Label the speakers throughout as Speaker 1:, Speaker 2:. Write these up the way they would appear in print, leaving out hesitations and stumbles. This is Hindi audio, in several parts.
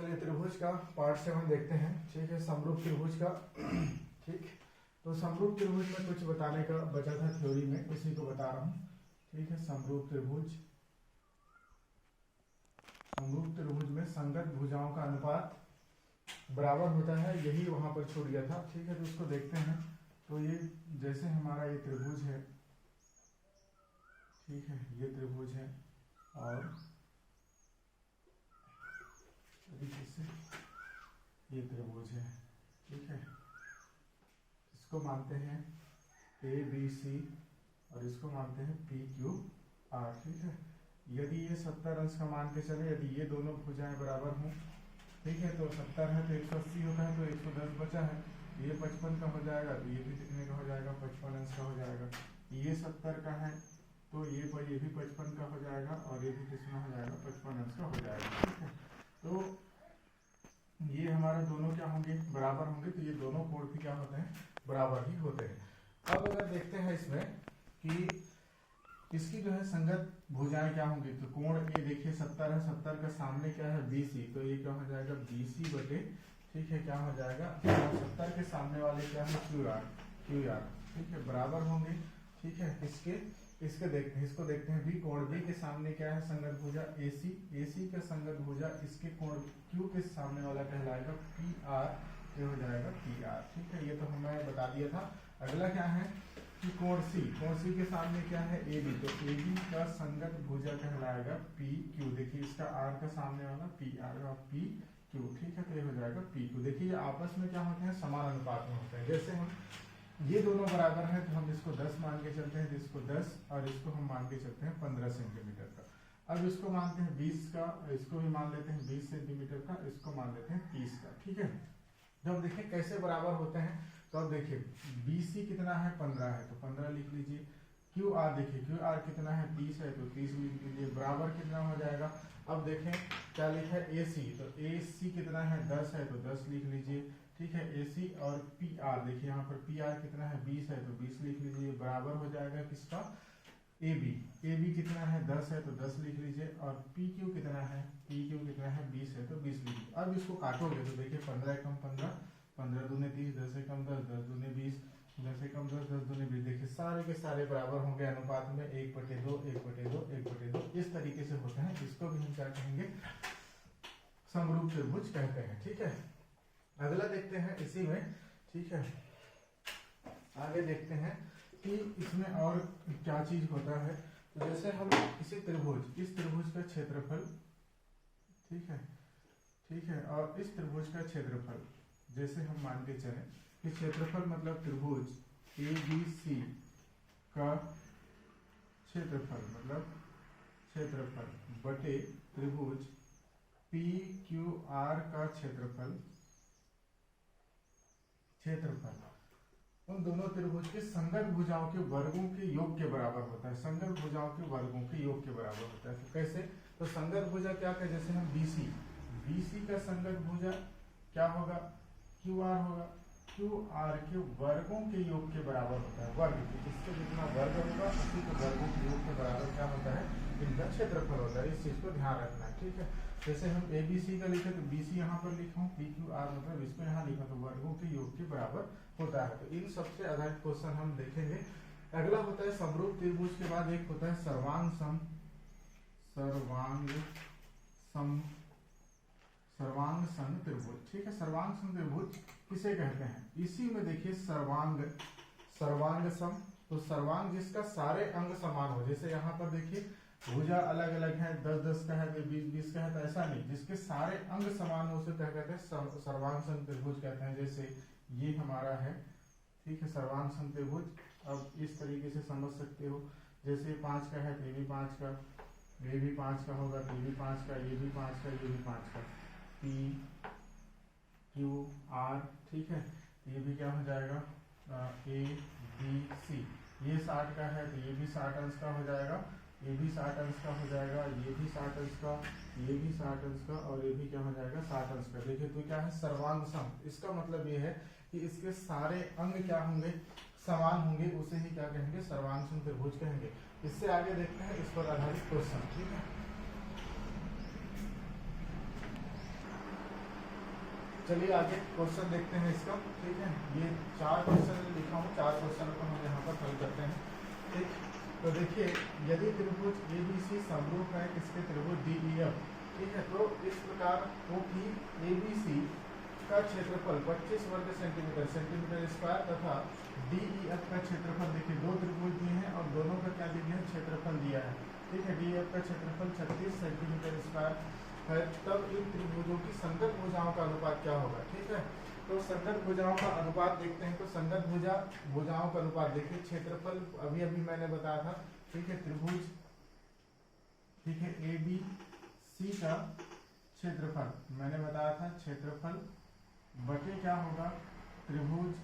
Speaker 1: चलिए त्रिभुज का पार्ट 7 देखते हैं। ठीक है, समरूप त्रिभुज का। ठीक, तो समरूप त्रिभुज में कुछ बताने का बचा था थ्योरी में, उसी को बता रहा हूँ। ठीक है, समरूप त्रिभुज में संगत भुजाओं का अनुपात बराबर होता है, यही वहां पर छूट गया था। ठीक है, तो उसको देखते हैं। तो ये जैसे हमारा ये त्रिभुज है, ठीक है, ये त्रिभुज है और ये त्रिभुज है। ठीक है, इसको मानते हैं ए बी सी और इसको मानते हैं पी क्यू आर। ठीक है, यदि ये 70 अंश का मान के चले, यदि ये दोनों भुजाएं बराबर हों, ठीक है, तो 70 है तो 180 होता है, तो 110 बचा है, ये 55 का हो जाएगा, तो ये भी कितने का हो जाएगा, 55 अंश का हो जाएगा। ये 70 का है तो ये भी 55 का हो जाएगा और ये भी कितना हो जाएगा, 55 अंश का हो जाएगा। ठीक है, तो ये हमारा दोनों क्या होंगे, बराबर होंगे, तो ये दोनों कोण भी क्या होते हैं, बराबर ही होते हैं। अब अगर देखते हैं इसमें कि इसकी जो है संगत भुजाएं क्या होंगी, तो कोण ये देखिए 70 है, 70 का सामने क्या है BC, तो ये क्या हो जाएगा BC बटे, ठीक है, क्या हो जाएगा 70 के सामने वाले क्या है QR। ठीक है, बराबर होंगे। ठीक है, इसको देखते हैं B, कोण B के सामने क्या है संगत भुजा AC का संगत भुजा इसके कोण Q के सामने वाला कहलाएगा PR, ये हो जाएगा PR। ठीक है, ये तो हमें बता दिया था। अगला क्या है कि कोण C के सामने क्या है AB, तो AB का संगत भुजा कहलाएगा PQ। देखिए इसका R का सामने वाला PR और PQ। ठीक है, तो ये हो जाएगा PQ। देखिए आपस में क्या होते हैं, समान अनुपात में होते हैं। जैसे हम ये दोनों बराबर हैं तो हम इसको 10 मान के चलते हैं, तो इसको 10 और इसको हम मान के चलते हैं 15 सेंटीमीटर का। अब इसको मानते हैं 20 का, इसको भी मान लेते हैं 20 सेंटीमीटर का, इसको मान लेते हैं 30 का। ठीक है, जब देखें कैसे बराबर होते हैं, तो अब देखिए BC कितना है, 15 है, तो 15 लिख लीजिए। QR देखिए QR कितना है, 30 है, तो 30 लिख लीजिए, बराबर कितना हो जाएगा। अब देखें क्या लिखा है AC, तो AC कितना है, 10 है, तो 10 लिख लीजिए। ठीक है, AC और PR देखिए यहाँ पर PR कितना है, 20 है, तो 20 लिख लीजिए, बराबर हो जाएगा किसका, AB कितना है, 10 है, तो 10 लिख लीजिए। और PQ कितना है, 20 है, तो 20 लीजिए। अब इसको काटोगे तो देखिए 15 कम 15, 15 दूने 30, 10 से कम 10, 10 दूने 20, 10 से कम 10, 10 दूने 20। देखिए सारे के सारे बराबर होंगे अनुपात में, 1/2, 1/2, 1/2 इस तरीके से होते हैं। इसको भी हम क्या कहेंगे, समरूप त्रिभुज कहते हैं। ठीक है, अगला देखते हैं इसी में। ठीक है, आगे देखते हैं कि इसमें और क्या चीज होता है। तो जैसे हम इस त्रिभुज का क्षेत्रफल, ठीक है, और इस त्रिभुज का क्षेत्रफल जैसे हम मान के चलें कि क्षेत्रफल मतलब त्रिभुज ABC का क्षेत्रफल मतलब क्षेत्रफल बटे त्रिभुज PQR का क्षेत्रफल उन दोनों त्रिभुज के संगत भुजाओं के वर्गों के योग के बराबर होता है। संगत भुजाओं के वर्गों के योग के बराबर होता है। तो कैसे, तो संगत भुजा क्या है, जैसे हम BC का संगत भुजा क्या होगा, QR होगा, QR के वर्गों के योग के बराबर होता है। वर्ग इससे जितना वर्ग होगा उसी के वर्गों के योग के बराबर क्या होता है, इनका क्षेत्रफल होता है। इस चीज को ध्यान रखना है। ठीक है, जैसे हम ABC का लिखे तो BC यहाँ पर लिखा, PQR मतलब इसको यहाँ लिखा, तो वर्गों के योग के बराबर होता है। तो इन सबसे आधारित क्वेश्चन हम देखेंगे। अगला होता है समरूप त्रिभुज के बाद एक होता है सर्वांग सम त्रिभुज। ठीक है, सर्वांग सम त्रिभुज किसे कहते हैं, इसी में देखिए सर्वांग सम, तो सर्वांग जिसका सारे अंग समान हो। जैसे यहाँ पर देखिए भुजा अलग अलग है, 10-10 का है, 20-20 का है, तो ऐसा नहीं, जिसके सारे अंग समान हो उसे क्या कहते हैं, सर्वांग सम त्रिभुज कहते हैं। जैसे ये हमारा है, ठीक है, सर्वांग सम त्रिभुज। अब इस तरीके से समझ सकते हो, जैसे 5 का है तो ये भी 5 का, ये भी 5 का होगा, तो ये भी 5 का, ये भी 5 का, ये भी 5 का, PQR। ठीक है, ये भी क्या हो जाएगा ABC। ये 60 का है तो ये भी 60 अंश का हो जाएगा, ये भी 60 अंश का हो जाएगा, ये भी 60 अंश का, ये भी 60 अंश का, और ये भी क्या हो जाएगा 60 अंश का। देखिए तो क्या है, सर्वांग सम, इसका मतलब ये है कि इसके सारे अंग क्या होंगे, समान होंगे, उसे ही क्या कहेंगे, सर्वांग सम त्रिभुज कहेंगे। इससे आगे देखते हैं इस पर आधारित क्वेश्चन। ठीक है, चलिए आगे क्वेश्चन देखते हैं इसका। ठीक है, ये 4 क्वेश्चन लिखा हूँ, 4 क्वेश्चन को हम यहाँ पर हल करते हैं। ठीक, तो देखिए यदि त्रिभुज ABC समरूप है किसके, त्रिभुज DEF। ठीक है, तो इस प्रकार हो कि ABC का क्षेत्रफल 25 वर्ग सेंटीमीटर स्क्वायर तथा DEF का क्षेत्रफल, देखिए दो त्रिभुज दिए हैं और दोनों का क्या दिया है, क्षेत्रफल दिया है। ठीक है, DEF का क्षेत्रफल 36 सेंटीमीटर स्क्वायर है, तब इन त्रिभुजों की संगत भुजाओं का अनुपात क्या होगा। ठीक है, तो संगत भुजाओं का अनुपात देखते हैं। तो संगत भुजाओं का अनुपात देखिए, क्षेत्रफल अभी मैंने बताया था। ठीक है, त्रिभुज, ठीक है, ABC का क्षेत्रफल मैंने बताया था, क्षेत्रफल बटे क्या होगा, त्रिभुज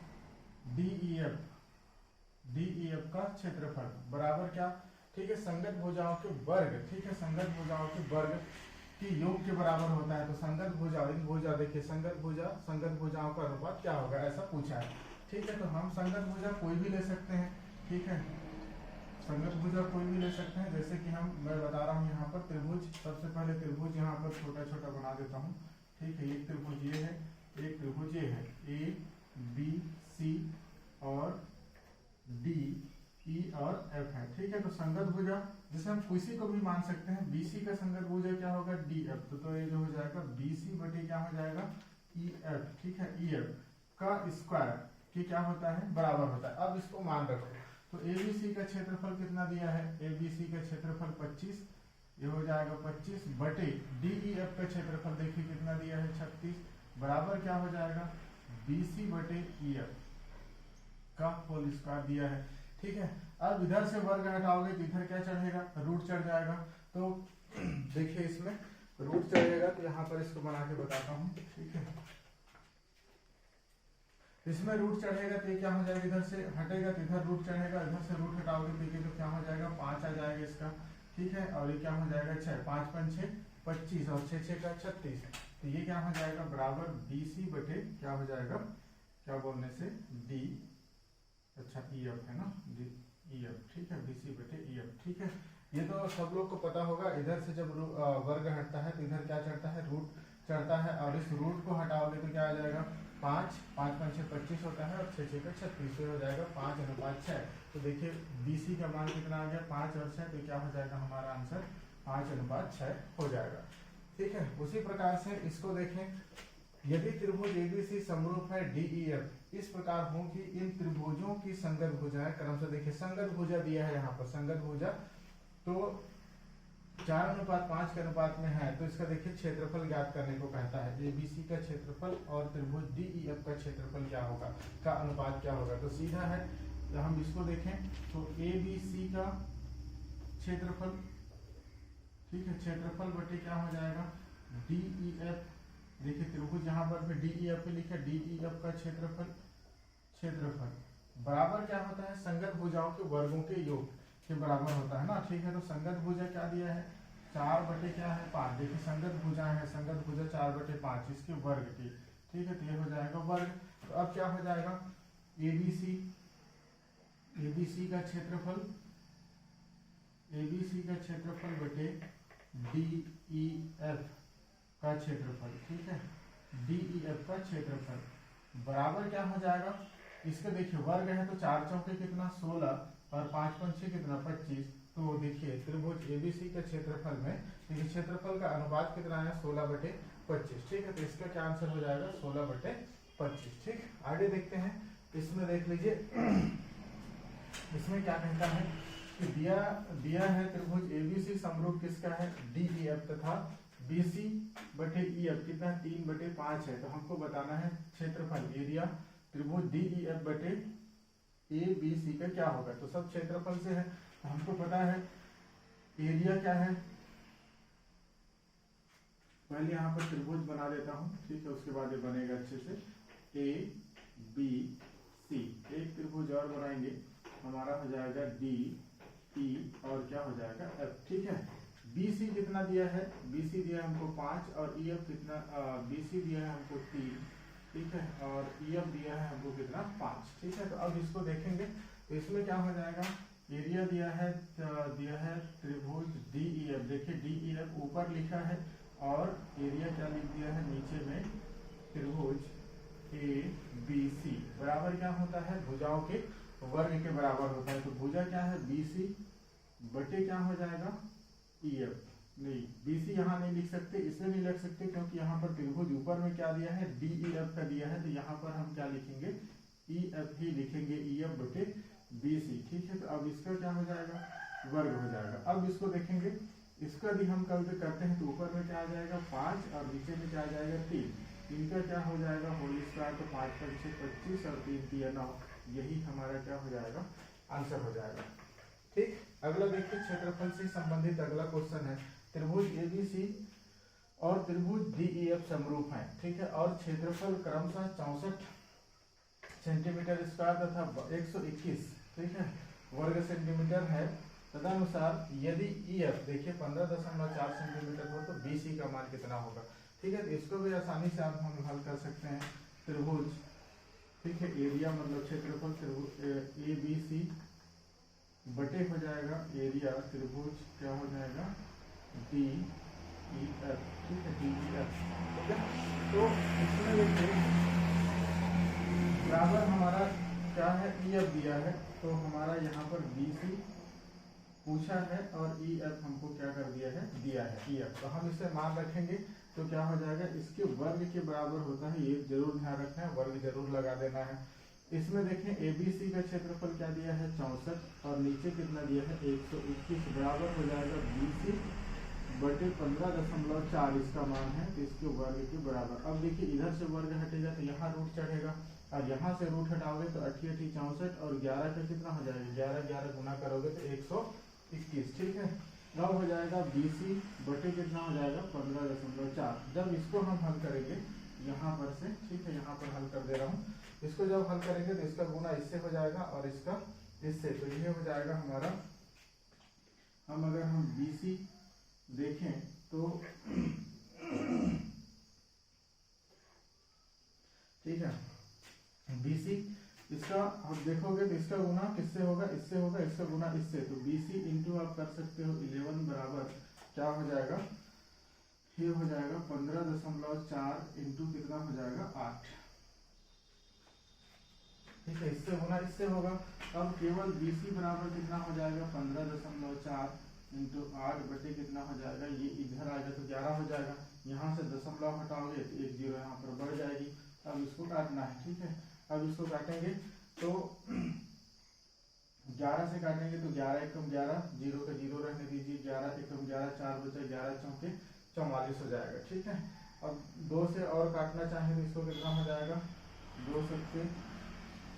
Speaker 1: DEF का क्षेत्रफल बराबर क्या, ठीक है, संगत भुजाओं के वर्ग। ठीक है, संगत भुजाओं के वर्ग की योग के बराबर होता है। तो संगत भुजा देखिए, संगत भुजाओं का अनुपात क्या होगा, ऐसा पूछा है। ठीक है, तो हम संगत भुजा कोई भी ले सकते हैं। ठीक है, संगत भुजा कोई भी ले सकते हैं, जैसे कि मैं बता रहा हूँ यहाँ पर त्रिभुज, सबसे पहले त्रिभुज यहाँ पर छोटा छोटा बना देता हूँ। ठीक है, एक त्रिभुज ये है, एक त्रिभुज ये है, ABC और DE और F है। ठीक है, तो संगत भुजा जैसे हम किसी को भी मान सकते हैं, BC का संगत भुजा क्या होगा, DF। तो ये जो हो जाएगा BC बटे क्या हो जाएगा, EF। ठीक है, EF का स्क्वायर की क्या होता है, बराबर होता है। अब इसको मान रखो, तो ABC का क्षेत्रफल कितना दिया है, ABC का क्षेत्रफल 25, ये हो जाएगा 25 बटे DEF का क्षेत्रफल देखिए कितना दिया है, 36, बराबर क्या हो जाएगा, BC बटे EF का होल स्क्वायर दिया है। ठीक है, अब इधर से वर्ग हटाओगे तो इधर क्या चढ़ेगा, रूट चढ़ जाएगा। तो देखिए इसमें रूट चढ़ेगा, तो यहाँ पर इसको बना के बताता हूँ। ठीक है, इसमें रूट चढ़ेगा तो ये क्या हो जाएगा, इधर से हटेगा तो इधर रूट चढ़ेगा, इधर से रूट हटाओगे देखिए तो क्या हो जाएगा, 5 आ जाएगा इसका। ठीक है, और ये क्या हो जाएगा, 6, 5 5 6 25 और 6 6 का 36। तो ये क्या हो जाएगा, बराबर BC बटे क्या हो जाएगा, क्या बोलने से D, अच्छा EF है ना, EF। ठीक है, BC बटे EF। ठीक है, ये तो सब लोग को पता होगा। इधर से जब वर्ग हटता है तो इधर क्या चढ़ता है, रूट चढ़ता है, और इस रूट को हटाओगे तो क्या आ जाएगा, 5 5 5 6 25 होता है और 6 6 का 36 हो जाएगा 5:6। तो देखिए BC का मान कितना आ गया, 5 और 6, तो क्या हो जाएगा हमारा आंसर 5:6 हो जाएगा। ठीक है, उसी प्रकार से इसको देखें, यदि त्रिभुज ABC समरूप है DEF, इस प्रकार हो कि इन त्रिभुजों की संगत भुजाएं क्रम से, देखिए संगत भुजा दिया है यहाँ पर, संगत भुजा तो 4:5 के अनुपात में है। तो इसका देखिए क्षेत्रफल ज्ञात करने को कहता है, ABC का क्षेत्रफल और त्रिभुज DEF का क्षेत्रफल क्या होगा, का अनुपात क्या होगा। तो सीधा है, तो हम इसको देखें तो ABC का क्षेत्रफल, ठीक है, क्षेत्रफल बटे क्या हो जाएगा, DEF। देखिए त्रिभुज यहाँ पर DEF पे लिखा, DEF का क्षेत्रफल बराबर क्या होता है, संगत भुजाओं के वर्गों के योग के बराबर होता है ना। ठीक है, तो संगत भुजा क्या दिया है, 4 बटे क्या है 5। देखिए संगत भुजा है, संगत भुजा 4 बटे 5 इसके वर्ग की। ठीक है, तो ये हो जाएगा वर्ग। तो अब क्या हो जाएगा, ABC का क्षेत्रफल, ABC का क्षेत्रफल बटे DEF का क्षेत्रफल। ठीक है, DEF का क्षेत्रफल बराबर क्या हो जाएगा, इसका देखिए वर्ग है तो 4 चौके कितना 16 और 5 पंचे कितना 25। तो देखिए त्रिभुज ABC के क्षेत्रफल में, देखिए क्षेत्रफल का अनुपात कितना है 16/25। ठीक है, तो इसका क्या आंसर हो जाएगा 16/25। ठीक, आगे देखते हैं, इसमें देख लीजिए इसमें क्या कहता है कि दिया है त्रिभुज ABC समरूप किसका है, DEF तथा BC बटे EF कितना 3/5 है। तो हमको बताना है क्षेत्रफल, एरिया त्रिभुज DEF बटे ABC का क्या होगा। तो सब क्षेत्रफल से है, तो हमको पता है एरिया क्या है, पहले यहाँ पर त्रिभुज बना देता हूँ। ठीक है, उसके बाद ये बनेगा अच्छे से, ABC, एक त्रिभुज और बनाएंगे, हमारा हो जाएगा DE और क्या हो जाएगा F। ठीक है, BC कितना दिया है, BC दिया है हमको 5 और EF कितना, BC दिया है हमको 3। ठीक है, और EF दिया है हमको कितना 5। ठीक है, तो अब इसको देखेंगे तो इसमें क्या हो जाएगा, एरिया दिया है त्रिभुज DEF। देखिए DEF ऊपर लिखा है और एरिया क्या लिख दिया है नीचे में त्रिभुज ए बी सी बराबर क्या होता है, भुजाओं के वर्ग के बराबर होता है। तो भुजा क्या है, बी सी बटे क्या हो जाएगा, ई एफ। नहीं, बी सी यहाँ नहीं लिख सकते, इसलिए नहीं लिख सकते क्योंकि यहाँ पर त्रिभुज ऊपर में क्या दिया है, डी ई एफ का दिया है। तो यहाँ पर हम क्या लिखेंगे, ई एफ ही लिखेंगे, ई एफ बटे बी सी। ठीक है, तो अब इसका क्या हो जाएगा, वर्ग हो जाएगा। अब इसको देखेंगे, इसका भी हम कल करते हैं तो ऊपर में क्या आ जाएगा 5 और नीचे में क्या आ जाएगा 3। इनका क्या हो जाएगा होल स्क्वायर, तो 5 5 6 25 और 3 3 9। यही हमारा क्या हो जाएगा, आंसर हो जाएगा। ठीक, अगला देखिए क्षेत्रफल से संबंधित अगला क्वेश्चन है। त्रिभुज एबीसी और त्रिभुज डीईएफ समरूप हैं। ठीक है, और क्षेत्रफल क्रमशः 64 सेंटीमीटर स्क्वायर तथा 121 ठीक है वर्ग सेंटीमीटर है। तदनुसार यदि EF देखिए 15.4 सेंटीमीटर हो तो BC का मान कितना होगा। ठीक है, तो इसको भी आसानी से आप हम हल कर सकते हैं। त्रिभुज ठीक है, एरिया मतलब क्षेत्रफल त्रिभुज ABC बटे हो जाएगा एरिया त्रिभुज क्या हो जाएगा DEF। ठीक है, DEF। ठीक है, तो इसमें देखिए बराबर हमारा क्या है, EF दिया है, तो हमारा यहाँ पर BC पूछा है और EF हमको क्या कर दिया है, EF। तो हम इसे मान रखेंगे तो क्या हो जाएगा, इसके वर्ग के बराबर होता है। ये जरूर ध्यान रखना है, वर्ग जरूर लगा देना है। इसमें देखें ABC का क्षेत्रफल क्या दिया है 64 और नीचे कितना दिया है 121 बराबर हो जाएगा BC बटे 15.4 इसका मान है, तो इसके वर्ग के बराबर। अब देखिए इधर से वर्ग हटेगा तो यहाँ रूट चढ़ेगा और यहाँ से रूट हटाओगे तो 88 64 और 11 का कितना हो जाएगा, 11 11 गुना करोगे तो 121। ठीक है, अब हो जाएगा BC बटे कितना हो जाएगा 15.4। जब इसको हम हल करेंगे यहाँ पर से, ठीक है यहाँ पर हल कर दे रहा हूँ, इसको जब हल करेंगे तो इसका गुना इससे हो जाएगा और इसका इससे, तो ये हो जाएगा हमारा। हम अगर हम BC देखें तो ठीक है BC इसका आप देखोगे तो इसका गुना किससे होगा, इससे होगा, इसका गुना इससे, तो BC इंटू आप कर सकते हो 11 बराबर क्या हो जाएगा, ये हो जाएगा 15.4 इंटू कितना हो जाएगा 8। ठीक है, इससे गुना इससे होगा। अब केवल BC बराबर कितना हो जाएगा 15.4 इंटू 8 बटे कितना हो जाएगा, ये इधर आएगा तो 11 हो जाएगा। यहाँ से दशमलव हटाओगे तो 1 0 यहाँ पर बढ़ जाएगी। अब इसको काटना है। ठीक है, अब इसको काटेंगे तो 11 से काटेंगे तो 11 एकम 11, 0 का 0 रहने दीजिए, 11 एकम 11, 4 बचा 11 चौके 44 हो जाएगा। ठीक है, अब 2 से और काटना चाहें तो इसको कितना हो जाएगा, 2 से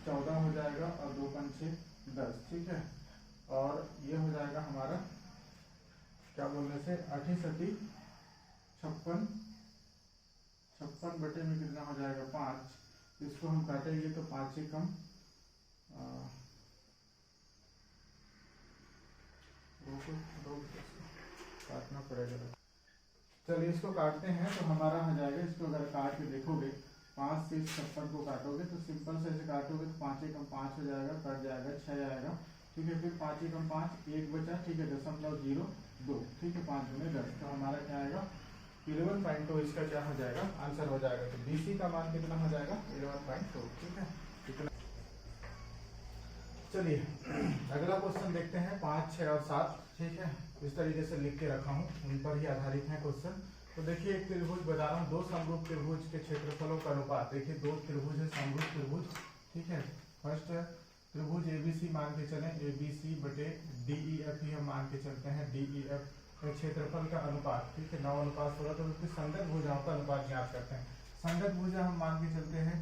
Speaker 1: 14 हो जाएगा और 2 पंचे 10। ठीक है, और ये हो जाएगा हमारा क्या बोलने से 8 सती 56 बटे में कितना हो जाएगा 5। इसको हम काटेंगे तो 5 एकम काटना पड़ेगा। चलिए इसको काटते हैं तो हमारा हो जाएगा, इसको अगर काट के देखोगे 5 से 56 को काटोगे तो सिंपल से काटोगे तो 5 एकम 5 हो जाएगा, कट जाएगा 6 आएगा। ठीक है, फिर 5 एकम 5 1 बचा। ठीक है, 0.02। ठीक है, 5 गुने 10 तो हमारा क्या आएगा 11.2। इसका क्या हो जाएगा, आंसर हो जाएगा। तो BC का मान कितना हो जाएगा 11.2। ठीक है, इतना। चलिए अगला क्वेश्चन देखते हैं 5 6 और 7। ठीक है, इस तरीके से लिख के रखा हूँ, उन पर ही आधारित है क्वेश्चन। तो देखिए एक त्रिभुज बता रहा हूँ, 2 समरूप त्रिभुज के क्षेत्रफलों का अनुपात। देखिए 2 त्रिभुज है, समरूप त्रिभुज। ठीक है, फर्स्ट त्रिभुज ABC मान के चले, ABC बटे DEF ही हम मान के चलते हैं, DEF क्षेत्रफल का अनुपात। ठीक है, 9 अनुपात 16, तो उसकी संगत भुजाओं का अनुपात ज्ञात करते हैं। संगत भुजा हम मान के चलते हैं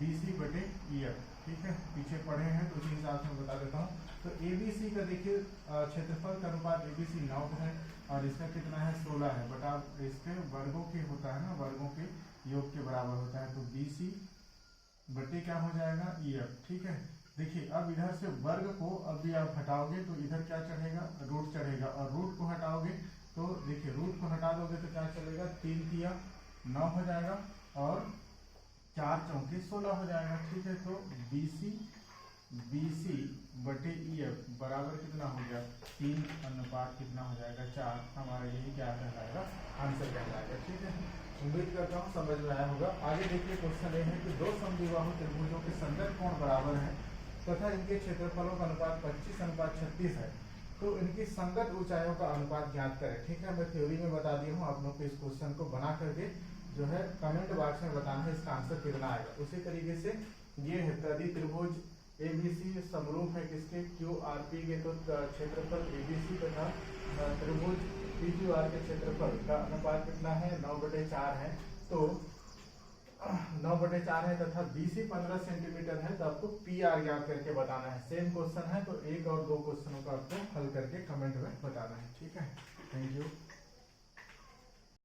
Speaker 1: BC बटे EF। ठीक है, पीछे पढ़े हैं तो उसी हिसाब से मैं बता देता हूँ। तो ABC का देखिए क्षेत्रफल का अनुपात ABC 9 है और इसका कितना है 16 है, बटा इसके वर्गों के होता है ना, वर्गों के योग के बराबर होता है। तो BC बटे क्या हो जाएगा EF। ठीक है, देखिए अब इधर से वर्ग को अभी आप हटाओगे तो इधर क्या चढ़ेगा, रूट चढ़ेगा, और रूट को हटाओगे तो देखिए रूट को हटा दोगे तो क्या चलेगा, 3 तिया 9 हो जाएगा और 4 चौके 16 हो जाएगा। ठीक है, तो BC बटे EF बराबर कितना हो गया 3 अनुपात कितना हो जाएगा 4। हमारा यही क्या कहलाएगा, आंसर कहलाएगा। ठीक है, उम्मीद करता हूँ समझ में आया होगा। आगे देखिए क्वेश्चन ये है कि दो समद्विबाहु त्रिभुजों के संगत कोण बराबर है तथा इनके क्षेत्रफलों का अनुपात 25:36 है, तो इनकी संगत ऊंचाइयों का अनुपात ज्ञात करें। ठीक है, मैं थ्योरी में बता दिया हूँ, आप लोग को इस क्वेश्चन को बना करके जो है कमेंट बॉक्स में बताना है इसका आंसर कितना आएगा। उसी तरीके से ये है प्रदि त्रिभुज ABC समरूप है किसके QRP के, तो क्षेत्रफल ABC तथा त्रिभुज PQR के क्षेत्रफल का अनुपात कितना है 9/4 है, तो 9/4 है तथा BC 15 सेंटीमीटर है, तो आपको PR ज्ञात करके बताना है। सेम क्वेश्चन है, तो 1 और 2 क्वेश्चनों का आपको हल करके कमेंट में बताना है। ठीक है, थैंक यू।